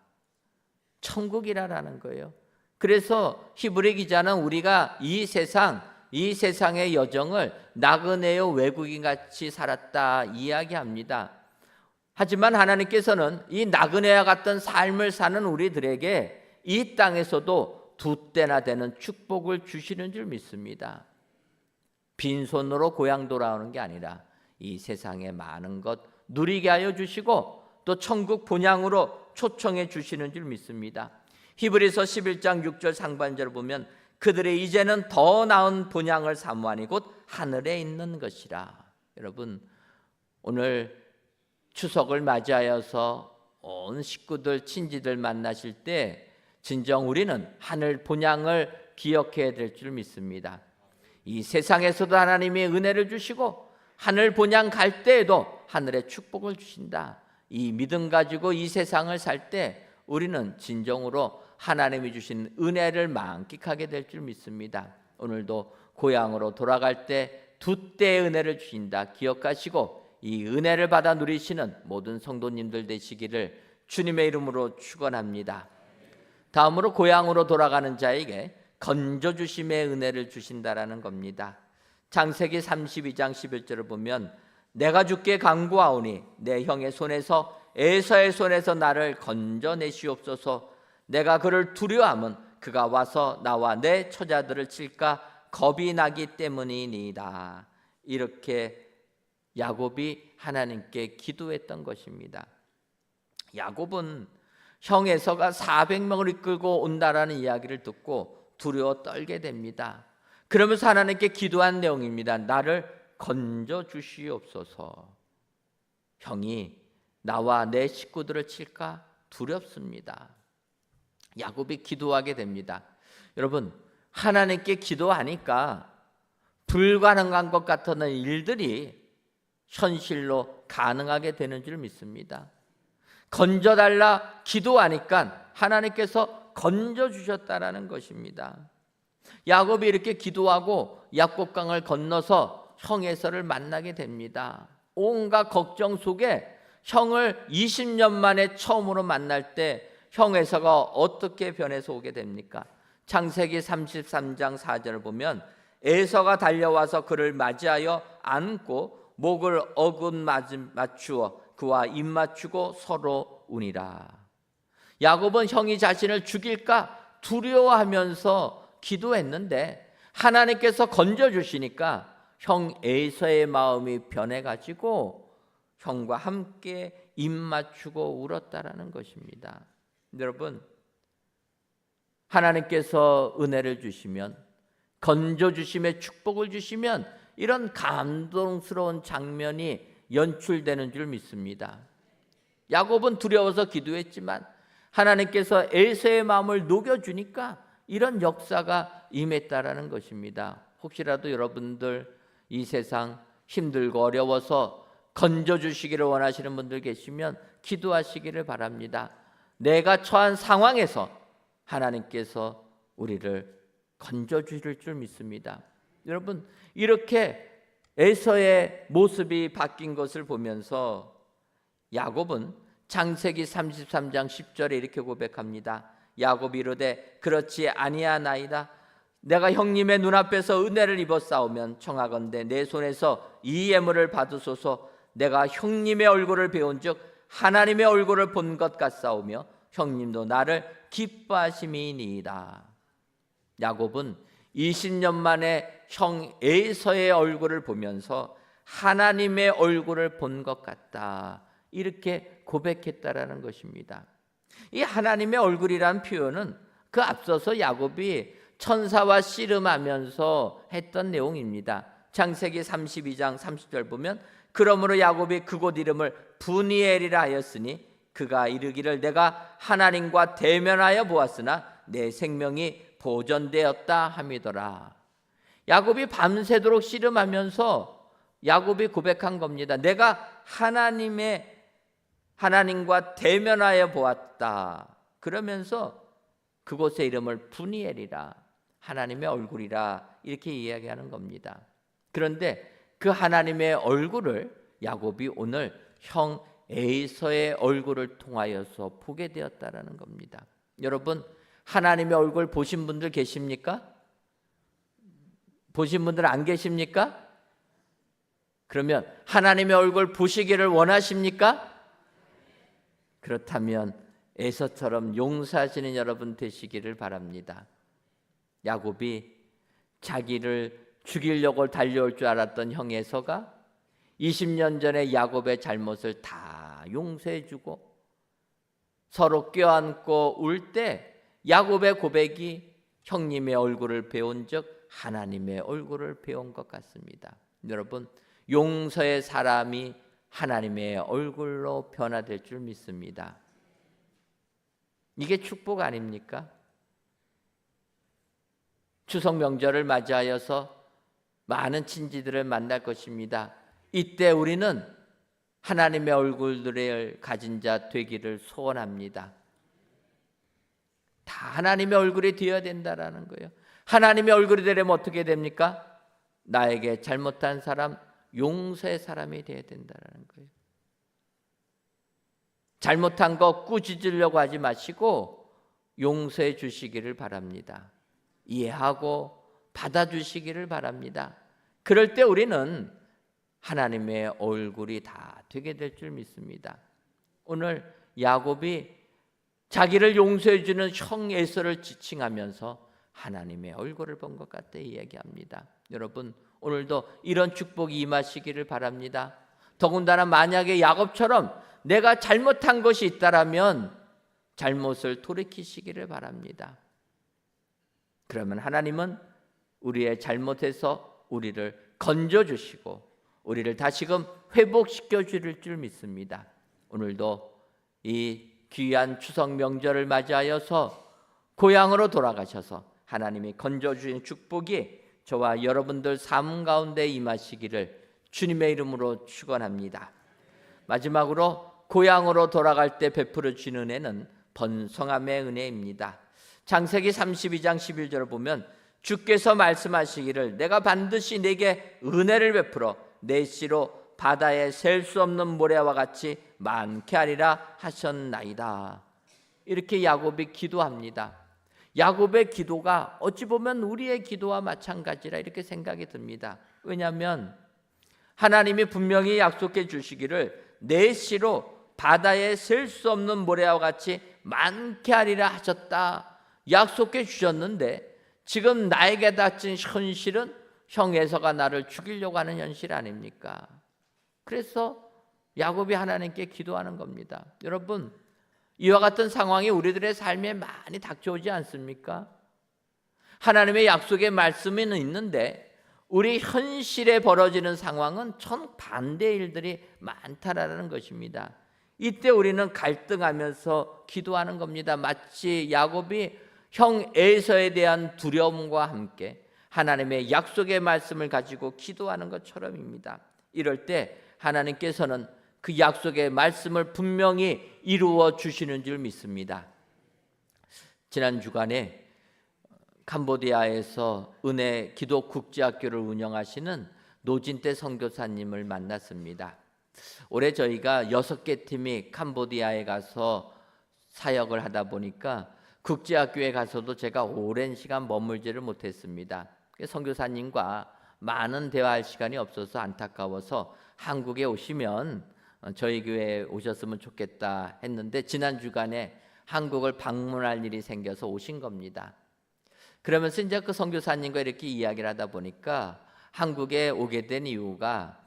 천국이라는 거예요. 그래서 히브리 기자는 우리가 이 세상의 여정을 나그네요 외국인같이 살았다 이야기합니다. 하지만 하나님께서는 이 나그네와 같은 삶을 사는 우리들에게 이 땅에서도 두 때나 되는 축복을 주시는 줄 믿습니다. 빈손으로 고향 돌아오는 게 아니라 이 세상의 많은 것 누리게 하여 주시고 또 천국 본향으로 초청해 주시는 줄 믿습니다. 히브리서 11장 6절 상반절을 보면 그들의 이제는 더 나은 본향을 사모하니 곧 하늘에 있는 것이라. 여러분, 오늘 추석을 맞이하여서 온 식구들 친지들 만나실 때 진정 우리는 하늘 본향을 기억해야 될 줄 믿습니다. 이 세상에서도 하나님이 은혜를 주시고 하늘 본향 갈 때에도 하늘의 축복을 주신다. 이 믿음 가지고 이 세상을 살 때 우리는 진정으로 하나님이 주신 은혜를 만끽하게 될 줄 믿습니다. 오늘도 고향으로 돌아갈 때 두 때의 은혜를 주신다 기억하시고 이 은혜를 받아 누리시는 모든 성도님들 되시기를 주님의 이름으로 축원합니다. 다음으로 고향으로 돌아가는 자에게 건져주심의 은혜를 주신다라는 겁니다. 창세기 32장 11절을 보면 내가 주께 간구하오니 내 형의 손에서 에서의 손에서 나를 건져내시옵소서. 내가 그를 두려워함은 그가 와서 나와 내 처자들을 칠까 겁이 나기 때문이니이다. 이렇게 야곱이 하나님께 기도했던 것입니다. 야곱은 형 에서가 400명을 이끌고 온다라는 이야기를 듣고 두려워 떨게 됩니다. 그러면서 하나님께 기도한 내용입니다. 나를 건져 주시옵소서. 형이 나와 내 식구들을 칠까 두렵습니다. 야곱이 기도하게 됩니다. 여러분, 하나님께 기도하니까 불가능한 것 같은 일들이 현실로 가능하게 되는 줄 믿습니다. 건져달라 기도하니까 하나님께서 건져주셨다라는 것입니다. 야곱이 이렇게 기도하고 약복강을 건너서 형 에서를 만나게 됩니다. 온갖 걱정 속에 형을 20년 만에 처음으로 만날 때 형 에서가 어떻게 변해서 오게 됩니까? 창세기 33장 4절을 보면 에서가 달려와서 그를 맞이하여 안고 목을 어긋 맞추어 그와 입 맞추고 서로 우니라. 야곱은 형이 자신을 죽일까 두려워하면서 기도했는데 하나님께서 건져주시니까 형 에서의 마음이 변해가지고 형과 함께 입 맞추고 울었다라는 것입니다. 여러분, 하나님께서 은혜를 주시면 건져주심의 축복을 주시면 이런 감동스러운 장면이 연출되는 줄 믿습니다. 야곱은 두려워서 기도했지만 하나님께서 에서의 마음을 녹여주니까 이런 역사가 임했다라는 것입니다. 혹시라도 여러분들 이 세상 힘들고 어려워서 건져주시기를 원하시는 분들 계시면 기도하시기를 바랍니다. 내가 처한 상황에서 하나님께서 우리를 건져주실 줄 믿습니다. 여러분, 이렇게 에서의 모습이 바뀐 것을 보면서 야곱은 창세기 33장 10절에 이렇게 고백합니다. 야곱이 이르되 그렇지 아니하나이다. 내가 형님의 눈앞에서 은혜를 입었사오면 청하건대 내 손에서 이 예물을 받으소서. 내가 형님의 얼굴을 배운즉 하나님의 얼굴을 본 것 같사오며 형님도 나를 기뻐하심이니이다. 야곱은 20년 만에 형 에서의 얼굴을 보면서 하나님의 얼굴을 본 것 같다. 이렇게 고백했다라는 것입니다. 이 하나님의 얼굴이란 표현은 그 앞서서 야곱이 천사와 씨름하면서 했던 내용입니다. 창세기 32장 30절 보면 그러므로 야곱이 그곳 이름을 브니엘이라 하였으니 그가 이르기를 내가 하나님과 대면하여 보았으나 내 생명이 보존되었다 함이더라. 야곱이 밤새도록 씨름하면서 야곱이 고백한 겁니다. 내가 하나님과 대면하여 보았다. 그러면서 그곳의 이름을 브니엘이라, 하나님의 얼굴이라 이렇게 이야기하는 겁니다. 그런데 그 하나님의 얼굴을 야곱이 오늘 형 에서의 얼굴을 통하여서 보게 되었다라는 겁니다. 여러분, 하나님의 얼굴 보신 분들 계십니까? 보신 분들 안 계십니까? 그러면 하나님의 얼굴 보시기를 원하십니까? 그렇다면 에서처럼 용서하시는 여러분 되시기를 바랍니다. 야곱이 자기를 죽이려고 달려올 줄 알았던 형 에서가 20년 전에 야곱의 잘못을 다 용서해주고 서로 껴안고 울 때 야곱의 고백이 형님의 얼굴을 배운 적 하나님의 얼굴을 배운 것 같습니다. 여러분, 용서의 사람이 하나님의 얼굴로 변화될 줄 믿습니다. 이게 축복 아닙니까? 추석 명절을 맞이하여서 많은 친지들을 만날 것입니다. 이때 우리는 하나님의 얼굴들을 가진 자 되기를 소원합니다. 다 하나님의 얼굴이 되어야 된다라는 거예요. 하나님의 얼굴이 되려면 어떻게 됩니까? 나에게 잘못한 사람 용서의 사람이 되어야 된다라는 거예요. 잘못한 거 꾸짖으려고 하지 마시고 용서해 주시기를 바랍니다. 이해하고 받아주시기를 바랍니다. 그럴 때 우리는 하나님의 얼굴이 다 되게 될 줄 믿습니다. 오늘 야곱이 자기를 용서해 주는 형 에서를 지칭하면서 하나님의 얼굴을 본 것 같다 이야기합니다. 여러분 오늘도 이런 축복이 임하시기를 바랍니다. 더군다나 만약에 야곱처럼 내가 잘못한 것이 있다라면 잘못을 돌이키시기를 바랍니다. 그러면 하나님은 우리의 잘못에서 우리를 건져주시고 우리를 다시금 회복시켜 줄 믿습니다. 오늘도 이 귀한 추석 명절을 맞이하여서 고향으로 돌아가셔서 하나님이 건져주신 축복이 저와 여러분들 삶 가운데 임하시기를 주님의 이름으로 축원합니다. 마지막으로 고향으로 돌아갈 때 베풀어 주신 은혜는 번성함의 은혜입니다. 창세기 32장 11절을 보면 주께서 말씀하시기를 내가 반드시 내게 은혜를 베풀어 내 씨로 바다에 셀 수 없는 모래와 같이 많게 하리라 하셨나이다. 이렇게 야곱이 기도합니다. 야곱의 기도가 어찌 보면 우리의 기도와 마찬가지라 이렇게 생각이 듭니다. 왜냐하면 하나님이 분명히 약속해 주시기를 내 씨로 바다에 셀 수 없는 모래와 같이 많게 하리라 하셨다 약속해 주셨는데 지금 나에게 닥친 현실은 형 에서가 나를 죽이려고 하는 현실 아닙니까? 그래서 야곱이 하나님께 기도하는 겁니다. 여러분 이와 같은 상황이 우리들의 삶에 많이 닥쳐오지 않습니까? 하나님의 약속의 말씀은 있는데 우리 현실에 벌어지는 상황은 정반대의 일들이 많다라는 것입니다. 이때 우리는 갈등하면서 기도하는 겁니다. 마치 야곱이 형 에서에 대한 두려움과 함께 하나님의 약속의 말씀을 가지고 기도하는 것처럼입니다. 이럴 때 하나님께서는 그 약속의 말씀을 분명히 이루어 주시는 줄 믿습니다. 지난 주간에 캄보디아에서 은혜 기도 국제학교를 운영하시는 노진태 선교사님을 만났습니다. 올해 저희가 6개 팀이 캄보디아에 가서 사역을 하다 보니까 국제학교에 가서도 제가 오랜 시간 머물지를 못했습니다. 선교사님과 많은 대화할 시간이 없어서 안타까워서 한국에 오시면 저희 교회에 오셨으면 좋겠다 했는데 지난 주간에 한국을 방문할 일이 생겨서 오신 겁니다. 그러면서 이제 그 선교사님과 이렇게 이야기를 하다 보니까 한국에 오게 된 이유가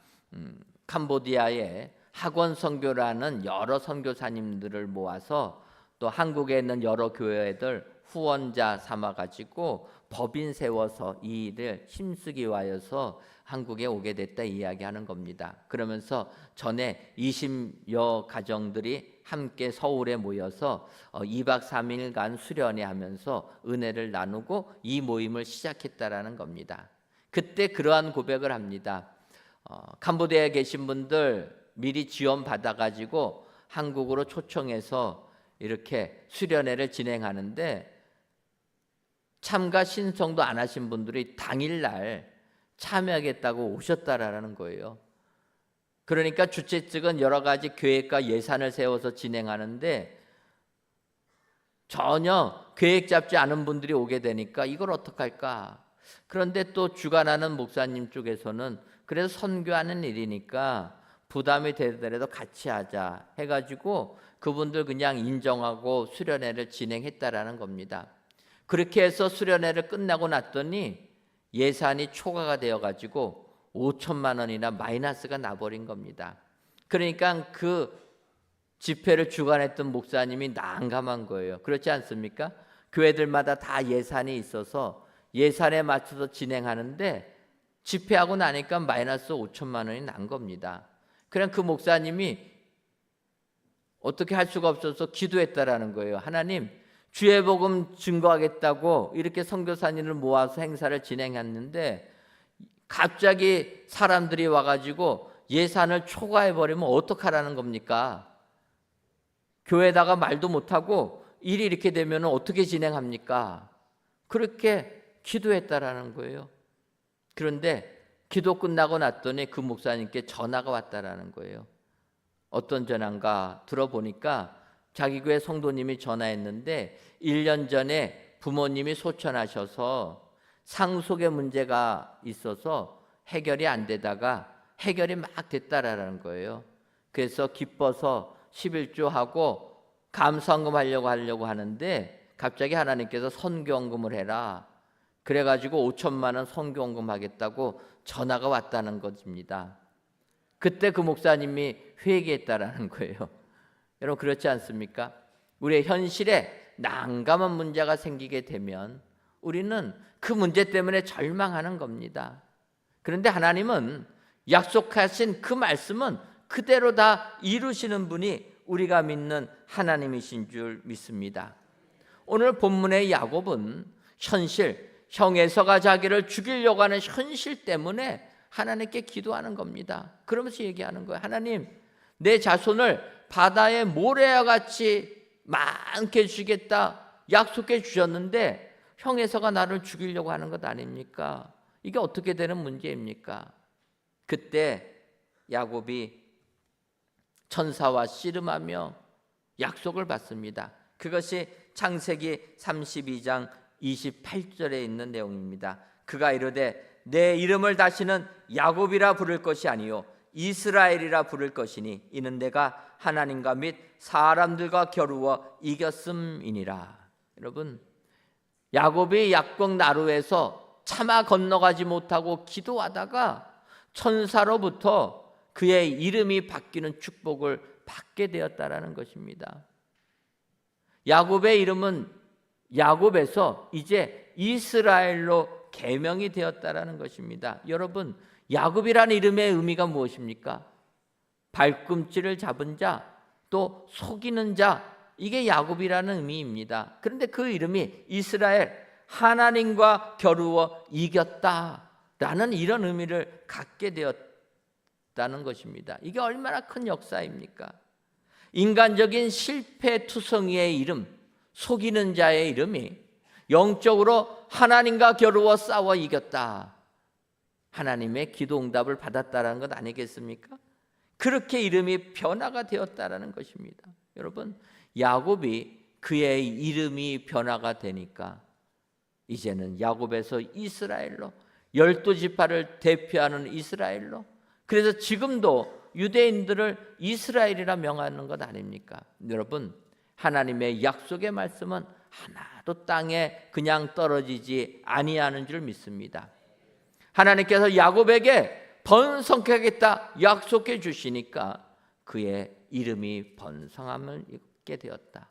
캄보디아에 학원 선교라는 여러 선교사님들을 모아서 또 한국에 있는 여러 교회들 후원자 삼아가지고 법인 세워서 이 일을 힘쓰기 위하여서 한국에 오게 됐다 이야기하는 겁니다. 그러면서 전에 20여 가정들이 함께 서울에 모여서 2박 3일간 수련회 하면서 은혜를 나누고 이 모임을 시작했다라는 겁니다. 그때 그러한 고백을 합니다. 캄보디아에 계신 분들 미리 지원 받아가지고 한국으로 초청해서 이렇게 수련회를 진행하는데 참가 신청도 안 하신 분들이 당일날 참여하겠다고 오셨다라는 거예요. 그러니까 주최 측은 여러 가지 계획과 예산을 세워서 진행하는데 전혀 계획 잡지 않은 분들이 오게 되니까 이걸 어떡할까? 그런데 또 주관하는 목사님 쪽에서는 그래서 선교하는 일이니까 부담이 되더라도 같이 하자 해가지고 그분들 그냥 인정하고 수련회를 진행했다라는 겁니다. 그렇게 해서 수련회를 끝나고 났더니 예산이 초과가 되어가지고 5천만 원이나 마이너스가 나버린 겁니다. 그러니까 그 집회를 주관했던 목사님이 난감한 거예요. 그렇지 않습니까? 교회들마다 다 예산이 있어서 예산에 맞춰서 진행하는데 집회하고 나니까 마이너스 5천만 원이 난 겁니다. 그냥 그 목사님이 어떻게 할 수가 없어서 기도했다라는 거예요. 하나님, 주의 복음 증거하겠다고 이렇게 선교사님을 모아서 행사를 진행했는데 갑자기 사람들이 와가지고 예산을 초과해 버리면 어떡하라는 겁니까? 교회에다가 말도 못하고 일이 이렇게 되면 어떻게 진행합니까? 그렇게 기도했다라는 거예요. 그런데 기도 끝나고 났더니 그 목사님께 전화가 왔다라는 거예요. 어떤 전화인가 들어보니까 자기 교회 성도님이 전화했는데 1년 전에 부모님이 소천하셔서 상속의 문제가 있어서 해결이 안 되다가 해결이 막 됐다라는 거예요. 그래서 기뻐서 11조하고 감사헌금 하려고 하는데 갑자기 하나님께서 선교헌금을 해라. 그래가지고 5천만 원 선교헌금 하겠다고 전화가 왔다는 것입니다. 그때 그 목사님이 회개했다라는 거예요. 여러분 그렇지 않습니까? 우리의 현실에 난감한 문제가 생기게 되면 우리는 그 문제 때문에 절망하는 겁니다. 그런데 하나님은 약속하신 그 말씀은 그대로 다 이루시는 분이 우리가 믿는 하나님이신 줄 믿습니다. 오늘 본문의 야곱은 형 에서가 자기를 죽이려고 하는 현실 때문에 하나님께 기도하는 겁니다. 그러면서 얘기하는 거예요. 하나님, 내 자손을 바다의 모래와 같이 많게 주겠다 약속해 주셨는데 형 에서가 나를 죽이려고 하는 것 아닙니까? 이게 어떻게 되는 문제입니까? 그때 야곱이 천사와 씨름하며 약속을 받습니다. 그것이 창세기 32장 28절에 있는 내용입니다. 그가 이르되 내 이름을 다시는 야곱이라 부를 것이 아니요 이스라엘이라 부를 것이니 이는 내가 하나님과 및 사람들과 겨루어 이겼음이니라. 여러분, 야곱이 약곡 나루에서 차마 건너가지 못하고 기도하다가 천사로부터 그의 이름이 바뀌는 축복을 받게 되었다라는 것입니다. 야곱의 이름은 야곱에서 이제 이스라엘로 개명이 되었다라는 것입니다. 여러분, 야곱이라는 이름의 의미가 무엇입니까? 발꿈치를 잡은 자, 또 속이는 자, 이게 야곱이라는 의미입니다. 그런데 그 이름이 이스라엘, 하나님과 겨루어 이겼다라는 이런 의미를 갖게 되었다는 것입니다. 이게 얼마나 큰 역사입니까? 인간적인 실패투성이의 이름, 속이는 자의 이름이 영적으로 하나님과 겨루어 싸워 이겼다. 하나님의 기도 응답을 받았다는 것 아니겠습니까? 그렇게 이름이 변화가 되었다는 것입니다. 여러분, 야곱이 그의 이름이 변화가 되니까 이제는 야곱에서 이스라엘로, 12지파를 대표하는 이스라엘로, 그래서 지금도 유대인들을 이스라엘이라 명하는 것 아닙니까? 여러분, 하나님의 약속의 말씀은 하나도 땅에 그냥 떨어지지 아니하는 줄 믿습니다. 하나님께서 야곱에게 번성하겠다 약속해 주시니까 그의 이름이 번성함을 입게 되었다.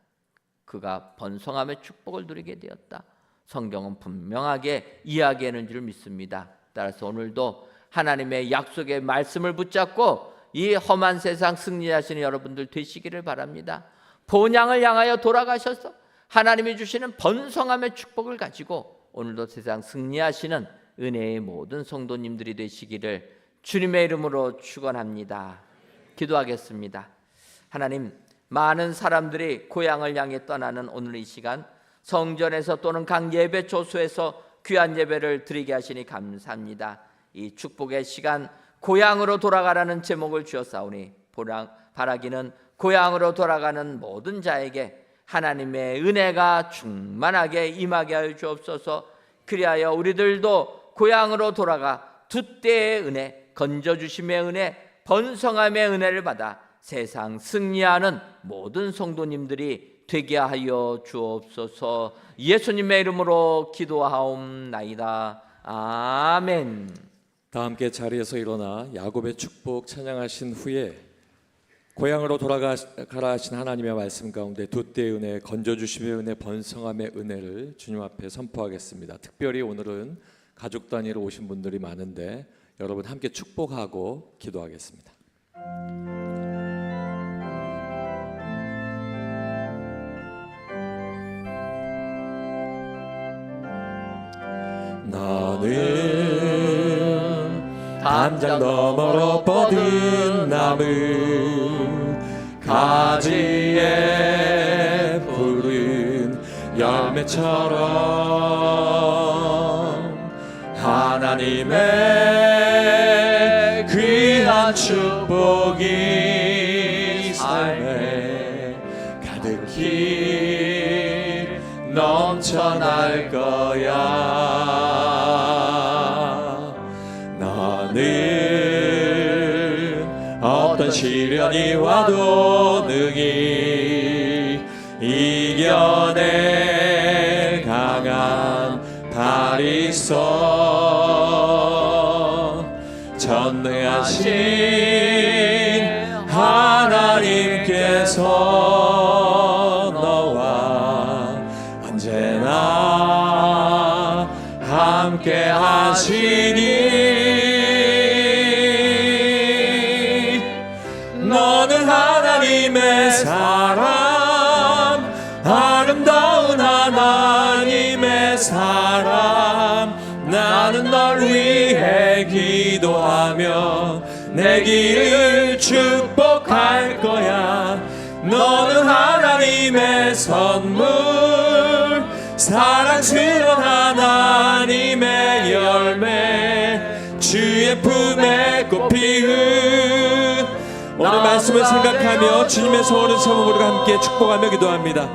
그가 번성함의 축복을 누리게 되었다. 성경은 분명하게 이야기하는 줄 믿습니다. 따라서 오늘도 하나님의 약속의 말씀을 붙잡고 이 험한 세상 승리하시는 여러분들 되시기를 바랍니다. 본향을 향하여 돌아가셔서 하나님이 주시는 번성함의 축복을 가지고 오늘도 세상 승리하시는 은혜의 모든 성도님들이 되시기를 주님의 이름으로 축원합니다. 기도하겠습니다. 하나님, 많은 사람들이 고향을 향해 떠나는 오늘 이 시간 성전에서 또는 각 예배 조소에서 귀한 예배를 드리게 하시니 감사합니다. 이 축복의 시간 고향으로 돌아가라는 제목을 주었사오니 바라기는 고향으로 돌아가는 모든 자에게 하나님의 은혜가 충만하게 임하게 하여 주옵소서. 그리하여 우리들도 고향으로 돌아가 두 때의 은혜, 건져주심의 은혜, 번성함의 은혜를 받아 세상 승리하는 모든 성도님들이 되게 하여 주옵소서. 예수님의 이름으로 기도하옵나이다. 아멘. 다 함께 자리에서 일어나 야곱의 축복 찬양하신 후에 고향으로 돌아가라 하신 하나님의 말씀 가운데 두 때의 은혜, 건져주심의 은혜, 번성함의 은혜를 주님 앞에 선포하겠습니다. 특별히 오늘은 가족 단위로 오신 분들이 많은데 여러분 함께 축복하고 기도하겠습니다. 나는 담장 너머로 뻗은 마음은 가지에 푸른 열매처럼 하나님의 귀한 축복이 삶에 가득히 넘쳐날 거야. 너는 어떤 시련이 와도 능히 이겨내 강한 발이 있어. 전능하신 하나님께서 너와 언제나 함께 하시니 너는 하나님의 사람, 아름다운 하나님의 사람. 나는 널 위해 기도하며 내 길을 축복할 거야. 너는 하나님의 선물, 사랑스러운 하나님의 열매, 주의 품에 꽃 피운. 오늘 말씀을 생각하며 주님의 소원을 세우고 함께 축복하며 기도합니다.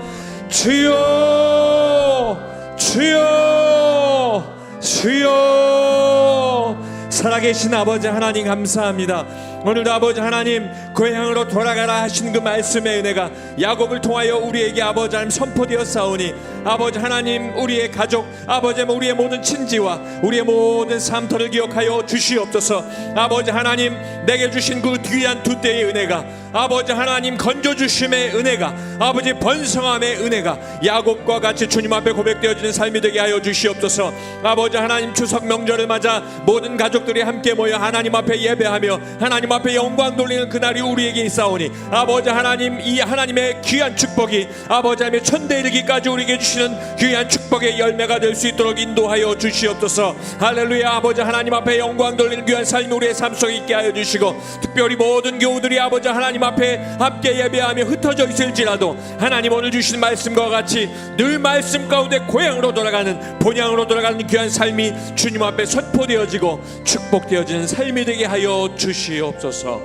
주여, 주여, 주여. 살아계신 아버지 하나님 감사합니다. 오늘도 아버지 하나님 고향으로 돌아가라 하신 그 말씀의 은혜가 야곱을 통하여 우리에게 아버지 하나님 선포되었사오니 아버지 하나님 우리의 가족, 아버지 우리의 모든 친지와 우리의 모든 삶터를 기억하여 주시옵소서. 아버지 하나님 내게 주신 그 귀한 두 때의 은혜가 아버지 하나님 건져주심의 은혜가 아버지 번성함의 은혜가 야곱과 같이 주님 앞에 고백되어지는 삶이 되게 하여 주시옵소서. 아버지 하나님 추석 명절을 맞아 모든 가족들이 함께 모여 하나님 앞에 예배하며 하나님 앞에 영광 돌리는 그날이 우리에게 있사오니 아버지 하나님 이 하나님의 귀한 축복이 아버지 하나님의 천대 이르기까지 우리에게 주시는 귀한 축복의 열매가 될 수 있도록 인도하여 주시옵소서. 할렐루야. 아버지 하나님 앞에 영광 돌리는 귀한 삶이 우리의 삶 속에 있게 하여 주시고 특별히 모든 교우들이 아버지 하나님 앞에 함께 예배하며 흩어져 있을지라도 하나님 오늘 주신 말씀과 같이 늘 말씀 가운데 고향으로 돌아가는 본향으로 돌아가는 귀한 삶이 주님 앞에 선포되어지고 축복되어지는 삶이 되게 하여 주시옵소서.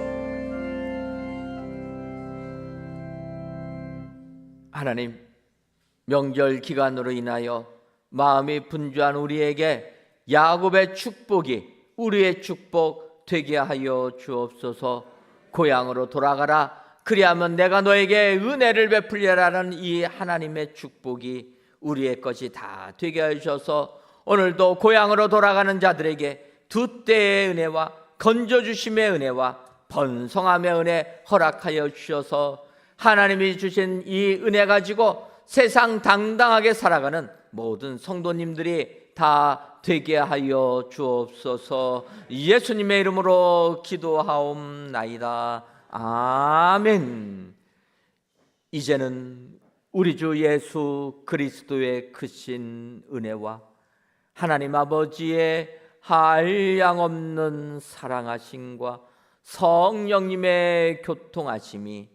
하나님, 명절 기간으로 인하여 마음이 분주한 우리에게 야곱의 축복이 우리의 축복 되게 하여 주옵소서. 고향으로 돌아가라, 그리하면 내가 너에게 은혜를 베풀리라는 이 하나님의 축복이 우리의 것이 다 되게 하셔서 오늘도 고향으로 돌아가는 자들에게 두 때의 은혜와 건져주심의 은혜와 번성함의 은혜 허락하여 주셔서 하나님이 주신 이 은혜 가지고 세상 당당하게 살아가는 모든 성도님들이 다 되게 하여 주옵소서. 예수님의 이름으로 기도하옵나이다. 아멘. 이제는 우리 주 예수 그리스도의 크신 은혜와 하나님 아버지의 한량없는 사랑하심과 성령님의 교통하심이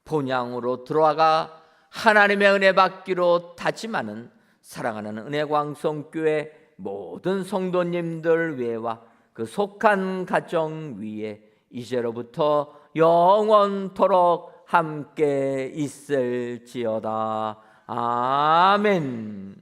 본향으로 들어와가 하나님의 은혜 받기로 다짐하는 사랑하는 은혜광성교회 모든 성도님들 외와 그 속한 가정 위에 이제로부터 영원토록 함께 있을지어다. 아멘.